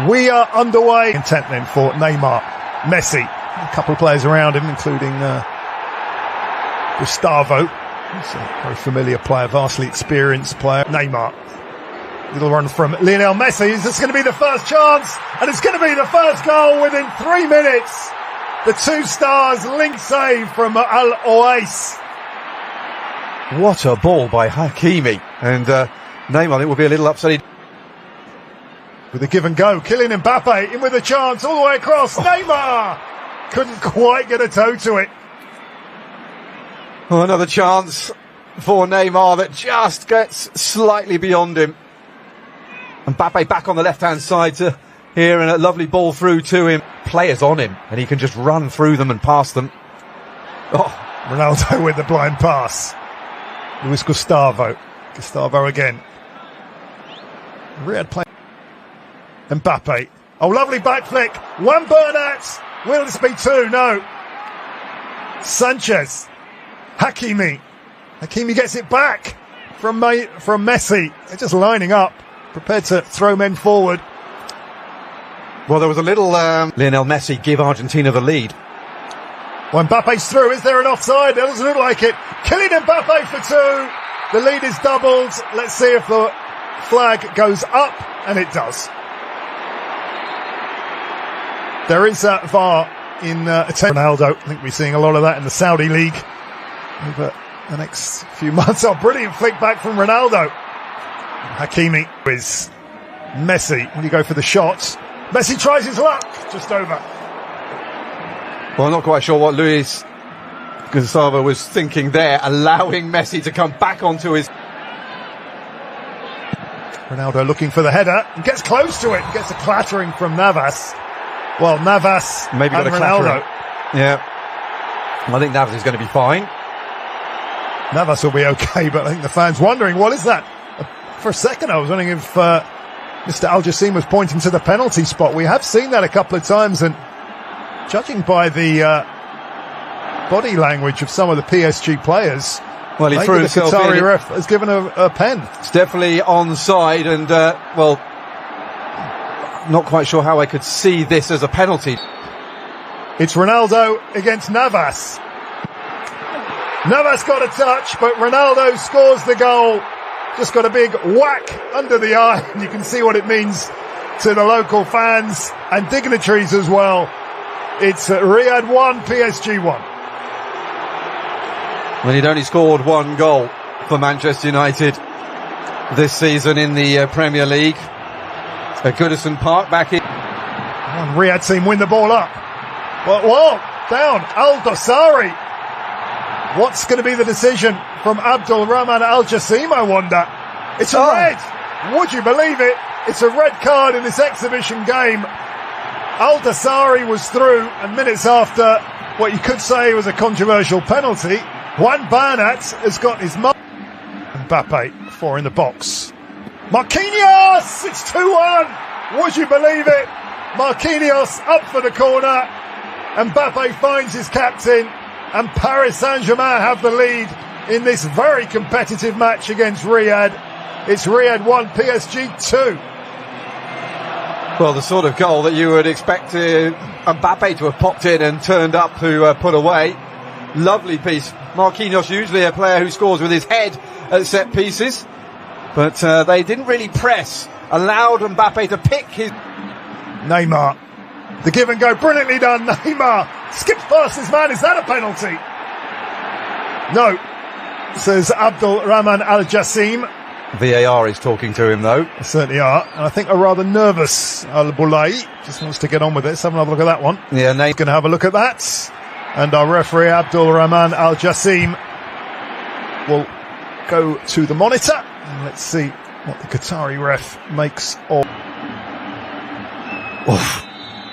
We are underway. Intent then for Neymar, Messi, a couple of players around him, including Gustavo. He's a very familiar player, vastly experienced player. Neymar. Little run from Lionel Messi. Is this going to be the first chance? And it's going to be the first goal within 3 minutes. The two stars link save from Al-Oais. What a ball by Hakimi. And Neymar, I think, will be a little upset. With a give and go, Kylian Mbappe in with a chance all the way across. Neymar couldn't quite get a toe to it. Oh, another chance for Neymar that just gets slightly beyond him. Mbappe back on the left-hand side to here, and a lovely ball through to him. Players on him, and he can just run through them and pass them. Oh, Ronaldo with the blind pass. Luis Gustavo. Gustavo again. Riyad play. Mbappe. Oh, lovely back flick. One Bernat. Will this be two? No. Sanchez. Hakimi. Hakimi gets it back from Messi. They're just lining up, prepared to throw men forward. Well, there was a little Lionel Messi give Argentina the lead. Well, Mbappe's through. Is there an offside? It doesn't look like it. Kylian Mbappe for two. The lead is doubled. Let's see if the flag goes up, and it does. There is VAR in attempt. Ronaldo. I think we're seeing a lot of that in the Saudi League over the next few months. Oh, brilliant flick back from Ronaldo. Hakimi is Messi. When you go for the shots, Messi tries his luck. Just over. Well, I'm not quite sure what Luis Gustavo was thinking there, allowing Messi to come back onto his... Ronaldo looking for the header and gets close to it. Gets a clattering from Navas. Well, Navas maybe and got a Ronaldo. Yeah. I think Navas is going to be fine. Navas will be okay, but I think the fans wondering, what is that? For a second, I was wondering if Mr. Al-Jassim was pointing to the penalty spot. We have seen that a couple of times, and judging by the body language of some of the PSG players, well, he threw himself Qatari in. ref has given a pen. It's definitely onside, and well, not quite sure how I could see this as a penalty. It's Ronaldo against Navas. Navas got a touch, but Ronaldo scores the goal. Just got a big whack under the eye, and you can see what it means to the local fans and dignitaries as well. It's Riyadh 1, PSG 1. Well, he'd only scored one goal for Manchester United this season in the Premier League. At Goodison Park back in. One Riyadh team win the ball up. Whoa, down. Al-Nassr. What's going to be the decision from Abdul Rahman Al-Jassim, I wonder? It's a red. Would you believe it? It's a red card in this exhibition game. Al-Nassr was through, and minutes after what you could say was a controversial penalty, Juan Bernat has got his mark. Mbappe, 4 in the box. Marquinhos! It's 2-1! Would you believe it? Marquinhos up for the corner. Mbappe finds his captain, and Paris Saint-Germain have the lead in this very competitive match against Riyadh. It's Riyadh 1, PSG 2. Well, the sort of goal that you would expect Mbappe to have popped in and turned up to put away. Lovely piece. Marquinhos, usually a player who scores with his head at set pieces, but they didn't really press. Allowed Mbappe to pick his... Neymar. The give and go, brilliantly done. Neymar skips past his man. Is that a penalty? No, says Abdul Rahman Al-Jassim. VAR is talking to him, though. They certainly are. And I think a rather nervous Al-Boulay just wants to get on with it. Let's have another look at that one. Yeah, Nate's going to have a look at that. And our referee, Abdul Rahman Al-Jassim, will go to the monitor. And let's see what the Qatari ref makes of... Oof.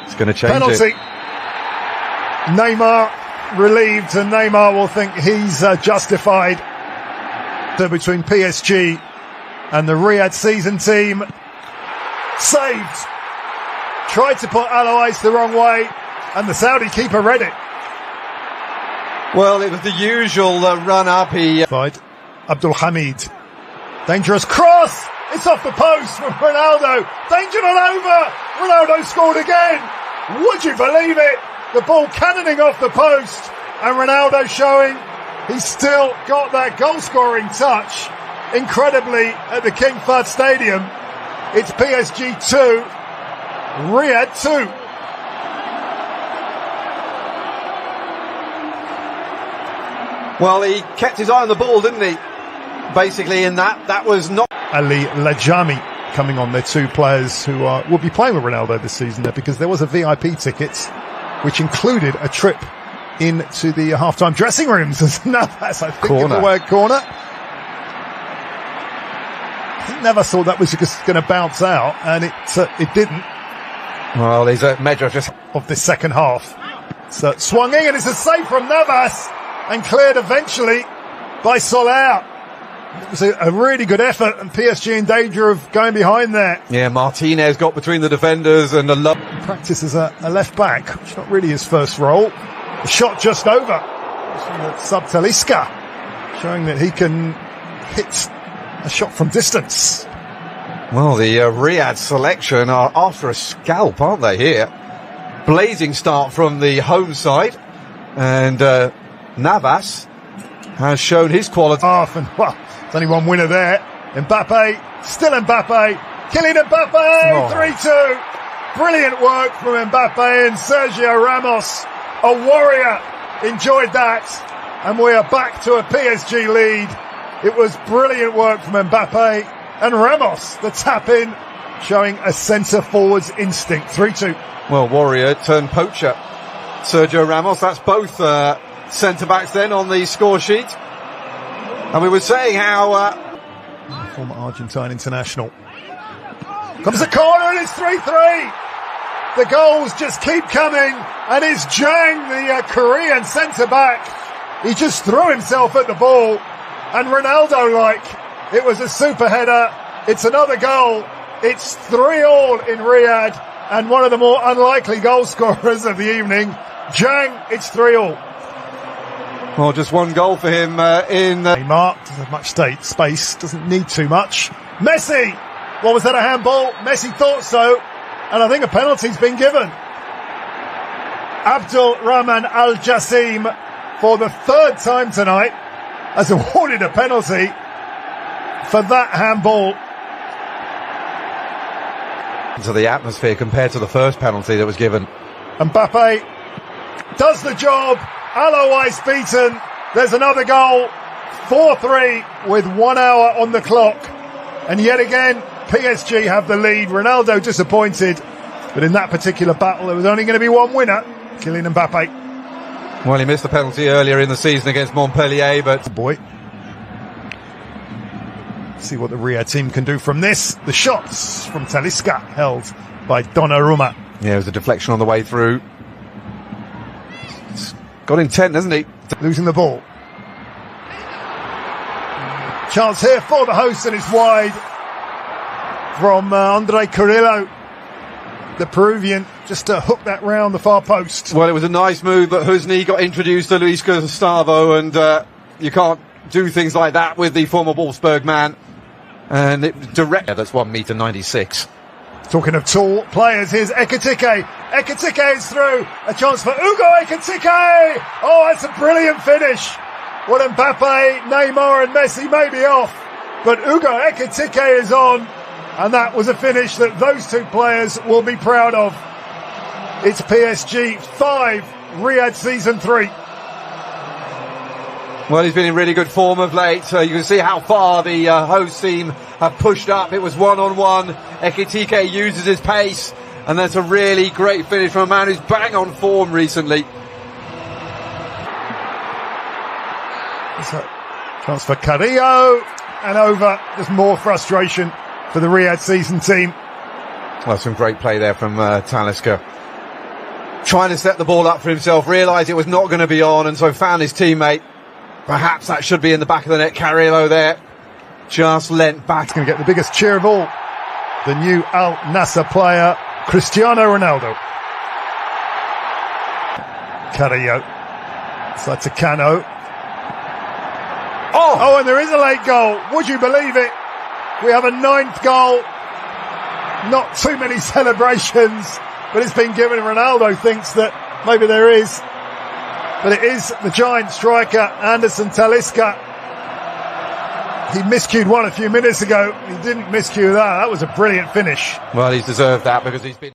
It's going to change penalty. it. Neymar relieved, and Neymar will think he's justified. So between PSG and the Riyadh season team, saved. Tried to put Al-Oais the wrong way, and the Saudi keeper read it. Well, it was the usual run-up. He... Abdul Hamid. Dangerous cross! It's off the post from Ronaldo. Danger not over. Ronaldo scored again. Would you believe it? The ball cannoning off the post, and Ronaldo showing he's still got that goal-scoring touch. Incredibly, at the King Fahd Stadium, it's PSG 2, Riyadh 2. Well, he kept his eye on the ball, didn't he? Basically, in that was not... Ali Lajami coming on. They're two players who will be playing with Ronaldo this season there, because there was a VIP ticket which included a trip into the half-time dressing rooms as Navas, I think, corner. The word corner. I never thought that was just going to bounce out, and it didn't. Well, there's a measure just of this second half. So swung in, and it's a save from Navas, and cleared eventually by Soler. It was a really good effort, and PSG in danger of going behind there. Yeah, Martinez got between the defenders and practice as a left back, which is not really his first role. The shot just over. Sub-Talisca, showing that he can hit a shot from distance. Well, the Riyadh selection are after a scalp, aren't they, here? Blazing start from the home side, and Navas has shown his quality. And, well, there's only one winner there. Mbappe, still Mbappe. Kylian Mbappe, 3-2. Brilliant work from Mbappe and Sergio Ramos. A warrior. Enjoyed that. And we are back to a PSG lead. It was brilliant work from Mbappe and Ramos, the tap-in, showing a centre-forwards instinct. 3-2. Well, warrior turned poacher. Sergio Ramos, that's both centre-backs then on the score sheet. And we were saying how... former Argentine international. Comes the corner, and it's 3-3. The goals just keep coming, and it's Jang, the Korean centre-back. He just threw himself at the ball, and Ronaldo, it was a super header. It's another goal. It's 3-3 in Riyadh, and one of the more unlikely goal scorers of the evening. Jang, it's 3-3. Well, just one goal for him in... Neymar doesn't have much space, doesn't need too much. Messi! What was that, a handball? Messi thought so, and I think a penalty's been given. Abdul Rahman Al Jassim, for the third time tonight, has awarded a penalty for that handball. Into the atmosphere compared to the first penalty that was given. Mbappe does the job. Otherwise beaten. There's another goal. 4-3 with 1 hour on the clock. And yet again, PSG have the lead. Ronaldo disappointed. But in that particular battle, there was only going to be one winner. Kylian Mbappe. Well, he missed the penalty earlier in the season against Montpellier, but... Boy. See what the Riyadh team can do from this. The shots from Talisca held by Donnarumma. Yeah, it was a deflection on the way through. Got intent, hasn't he? Losing the ball. Chance here for the hosts, and it's wide from Andre Carrillo, the Peruvian, just to hook that round the far post. Well, it was a nice move, but Husni got introduced to Luis Gustavo, and you can't do things like that with the former Wolfsburg man. And it direct. Yeah, that's 1.96 m. Talking of tall players, here's Ekitike. Ekitike is through. A chance for Ugo Ekitike. Oh, that's a brilliant finish. What Mbappe, Neymar and Messi may be off, but Ugo Ekitike is on. And that was a finish that those two players will be proud of. It's PSG 5, Riyadh season 3. Well, he's been in really good form of late. You can see how far the host team have pushed up. It was 1-on-1. Ekitike uses his pace, and that's a really great finish from a man who's bang on form recently. Chance for Carrillo, and over. There's more frustration for the Riyadh season team. Well, some great play there from Talisca. Trying to set the ball up for himself, realised it was not going to be on, and so found his teammate. Perhaps that should be in the back of the net. Carrillo there, just leant back. He's going to get the biggest cheer of all. The new Al-Nassr player, Cristiano Ronaldo. Carrillo. Side to Cano. Oh, and there is a late goal. Would you believe it? We have a 9th goal. Not too many celebrations, but it's been given. Ronaldo thinks that maybe there is. But it is the giant striker, Anderson Talisca. He miscued one a few minutes ago. He didn't miscue that. That was a brilliant finish. Well, he's deserved that because he's been...